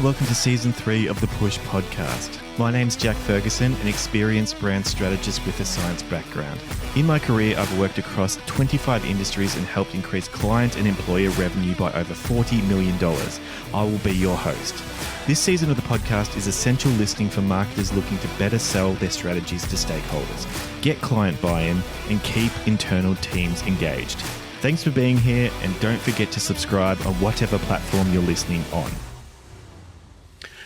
welcome to Season 3 of the Push Podcast. My name's Jack Ferguson, an experienced brand strategist with a science background. In my career, I've worked across 25 industries and helped increase client and employer revenue by over $40 million. I will be your host. This season of the podcast is essential listening for marketers looking to better sell their strategies to stakeholders, get client buy-in, and keep internal teams engaged. Thanks for being here, and don't forget to subscribe on whatever platform you're listening on.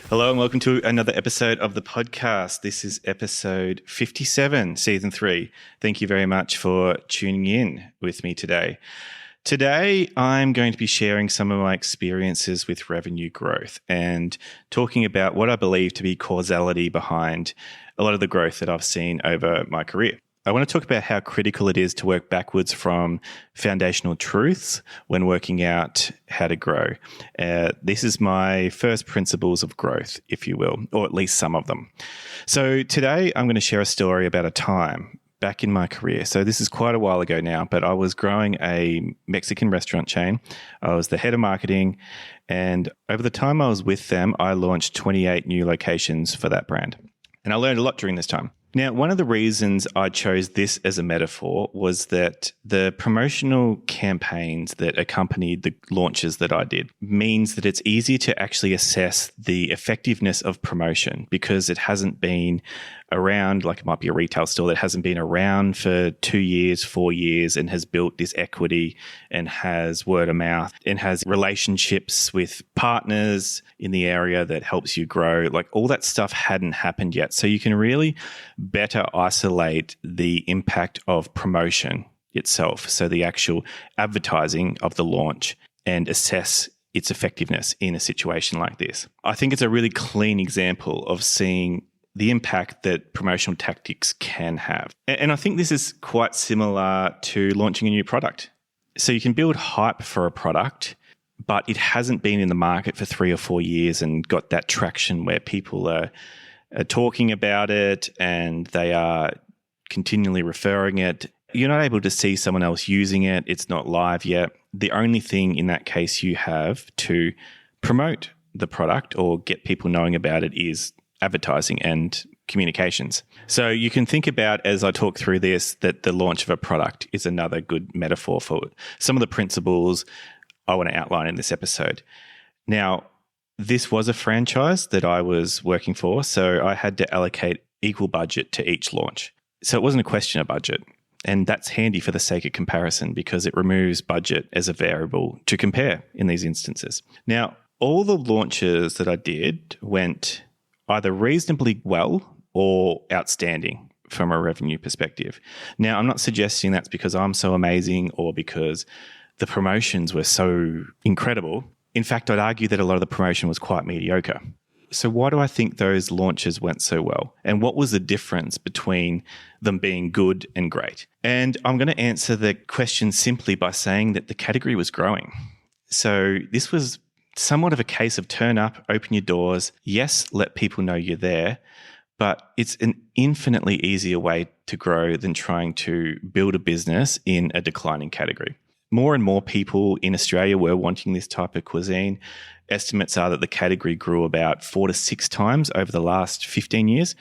Hello and welcome to another episode of the podcast. This is episode 57, season 3. Thank you very much for tuning in with me today. Today, I'm going to be sharing some of my experiences with revenue growth and talking about what I believe to be causality behind a lot of the growth that I've seen over my career. I want to talk about how critical it is to work backwards from foundational truths when working out how to grow. This is my first principles of growth, if you will, or at least some of them. So today I'm going to share a story about a time back in my career. So this is quite a while ago now, but I was growing a Mexican restaurant chain. I was the head of marketing, and over the time I was with them, I launched 28 new locations for that brand. And I learned a lot during this time. Now, one of the reasons I chose this as a metaphor was that the promotional campaigns that accompanied the launches that I did means that it's easier to actually assess the effectiveness of promotion because it hasn't been around, like it might be a retail store that hasn't been around for 2 years, 4 years, and has built this equity and has word of mouth and has relationships with partners in the area that helps you grow. Like all that stuff hadn't happened yet. So you can really better isolate the impact of promotion itself. So the actual advertising of the launch and assess its effectiveness in a situation like this. I think it's a really clean example of seeing the impact that promotional tactics can have. And I think this is quite similar to launching a new product. So you can build hype for a product, but it hasn't been in the market for 3 or 4 years and got that traction where people are talking about it and they are continually referring it. You're not able to see someone else using it. It's not live yet. The only thing in that case you have to promote the product or get people knowing about it is advertising and communications. So you can think about, as I talk through this, that the launch of a product is another good metaphor for it. Some of the principles I want to outline in this episode. Now, this was a franchise that I was working for, so I had to allocate equal budget to each launch. So it wasn't a question of budget. And that's handy for the sake of comparison because it removes budget as a variable to compare in these instances. Now, all the launches that I did went either reasonably well or outstanding from a revenue perspective. Now, I'm not suggesting that's because I'm so amazing or because the promotions were so incredible. In fact, I'd argue that a lot of the promotion was quite mediocre. So why do I think those launches went so well? And what was the difference between them being good and great? And I'm going to answer the question simply by saying that the category was growing. So this was somewhat of a case of turn up, open your doors. Yes, let people know you're there, but it's an infinitely easier way to grow than trying to build a business in a declining category. More and more people in Australia were wanting this type of cuisine. Estimates are that the category grew about 4 to 6 times over the last 15 years.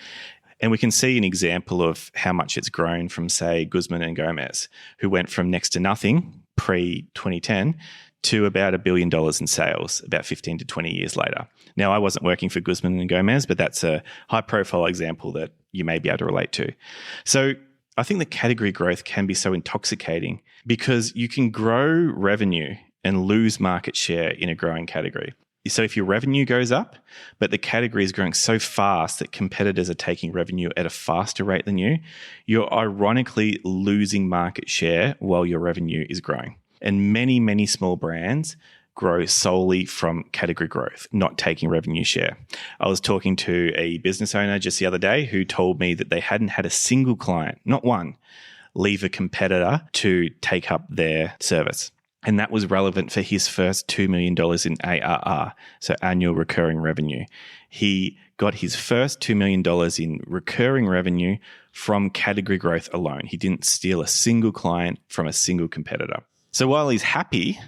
And we can see an example of how much it's grown from, say, Guzman and Gomez, who went from next to nothing pre-2010 to about $1 billion in sales about 15 to 20 years later. Now, I wasn't working for Guzman and Gomez, but that's a high-profile example that you may be able to relate to. So I think the category growth can be so intoxicating because you can grow revenue and lose market share in a growing category. So if your revenue goes up, but the category is growing so fast that competitors are taking revenue at a faster rate than you, you're ironically losing market share while your revenue is growing. And many, many small brands grow solely from category growth, not taking revenue share. I was talking to a business owner just the other day who told me that they hadn't had a single client, not one, leave a competitor to take up their service. And that was relevant for his first $2 million in ARR, so annual recurring revenue. He got his first $2 million in recurring revenue from category growth alone. He didn't steal a single client from a single competitor. So while he's happy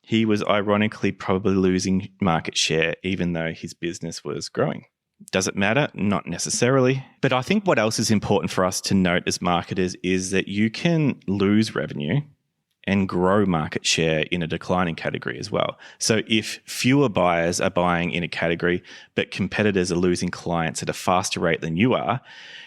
he was ironically probably losing market share even though his business was growing. Does it matter? Not necessarily. But I think what else is important for us to note as marketers is that you can lose revenue and grow market share in a declining category as well. So if fewer buyers are buying in a category, but competitors are losing clients at a faster rate than you are,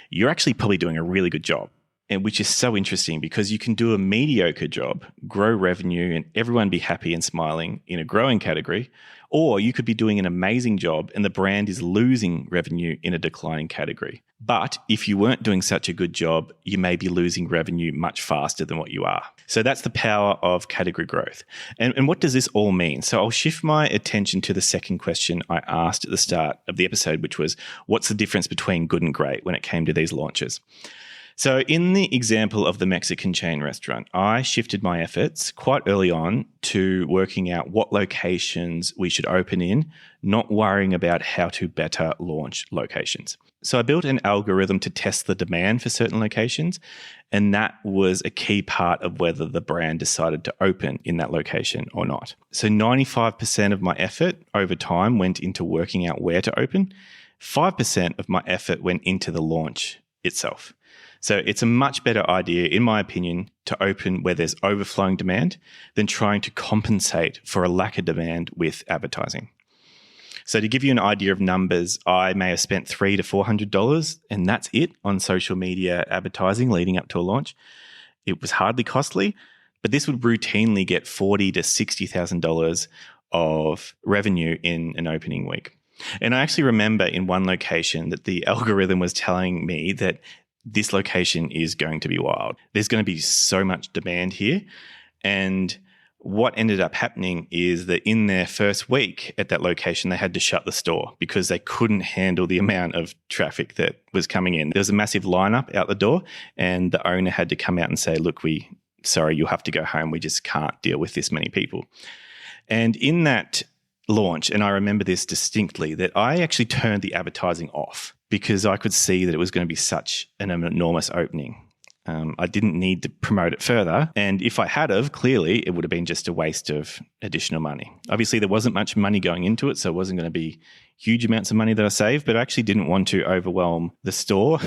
you're actually probably doing a really good job. And which is so interesting because you can do a mediocre job, grow revenue, and everyone be happy and smiling in a growing category. Or you could be doing an amazing job and the brand is losing revenue in a declining category. But if you weren't doing such a good job, you may be losing revenue much faster than what you are. So that's the power of category growth. And what does this all mean? So I'll shift my attention to the second question I asked at the start of the episode, which was, what's the difference between good and great when it came to these launches? So in the example of the Mexican chain restaurant, I shifted my efforts quite early on to working out what locations we should open in, not worrying about how to better launch locations. So I built an algorithm to test the demand for certain locations, and that was a key part of whether the brand decided to open in that location or not. So 95% of my effort over time went into working out where to open. 5% of my effort went into the launch itself. So it's a much better idea, in my opinion, to open where there's overflowing demand than trying to compensate for a lack of demand with advertising. So to give you an idea of numbers, I may have spent $300 to $400, and that's it on social media advertising leading up to a launch. It was hardly costly, but this would routinely get $40,000 to $60,000 of revenue in an opening week. And I actually remember in one location that the algorithm was telling me that this location is going to be wild. There's going to be so much demand here. And what ended up happening is that in their first week at that location, they had to shut the store because they couldn't handle the amount of traffic that was coming in. There was a massive lineup out the door, and the owner had to come out and say, look, sorry, you'll have to go home. We just can't deal with this many people. And in that launch, and I remember this distinctly, that I actually turned the advertising off because I could see that it was going to be such an enormous opening. I didn't need to promote it further. And if I had of, clearly, it would have been just a waste of additional money. Obviously, there wasn't much money going into it, so it wasn't going to be huge amounts of money that I saved, but I actually didn't want to overwhelm the store,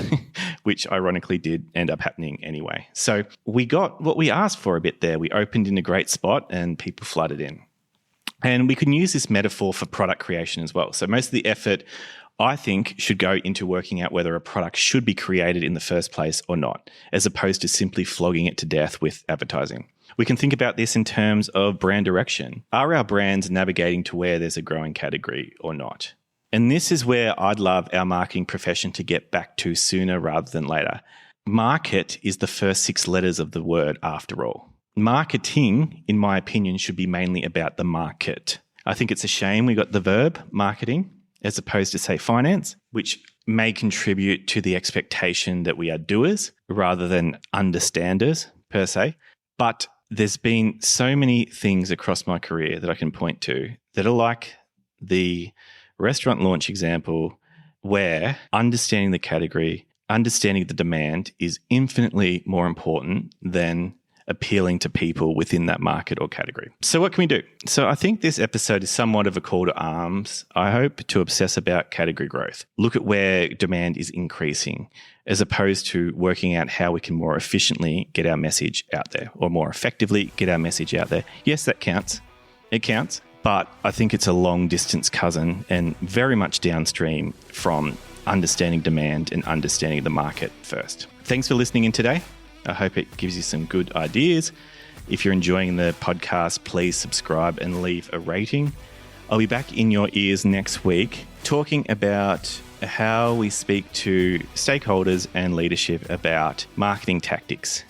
which ironically did end up happening anyway. So we got what we asked for a bit there. We opened in a great spot and people flooded in. And we can use this metaphor for product creation as well. So most of the effort, I think, should go into working out whether a product should be created in the first place or not, as opposed to simply flogging it to death with advertising. We can think about this in terms of brand direction. Are our brands navigating to where there's a growing category or not? And this is where I'd love our marketing profession to get back to sooner rather than later. Market is the first 6 letters of the word after all. Marketing, in my opinion, should be mainly about the market. I think it's a shame we got the verb marketing as opposed to, say, finance, which may contribute to the expectation that we are doers rather than understanders per se. But there's been so many things across my career that I can point to that are like the restaurant launch example, where understanding the category, understanding the demand is infinitely more important than appealing to people within that market or category. So what can we do? So I think this episode is somewhat of a call to arms, I hope, to obsess about category growth. Look at where demand is increasing, as opposed to working out how we can more efficiently get our message out there, or more effectively get our message out there. Yes, that counts. It counts. But I think it's a long distance cousin and very much downstream from understanding demand and understanding the market first. Thanks for listening in today. I hope it gives you some good ideas. If you're enjoying the podcast, please subscribe and leave a rating. I'll be back in your ears next week talking about how we speak to stakeholders and leadership about marketing tactics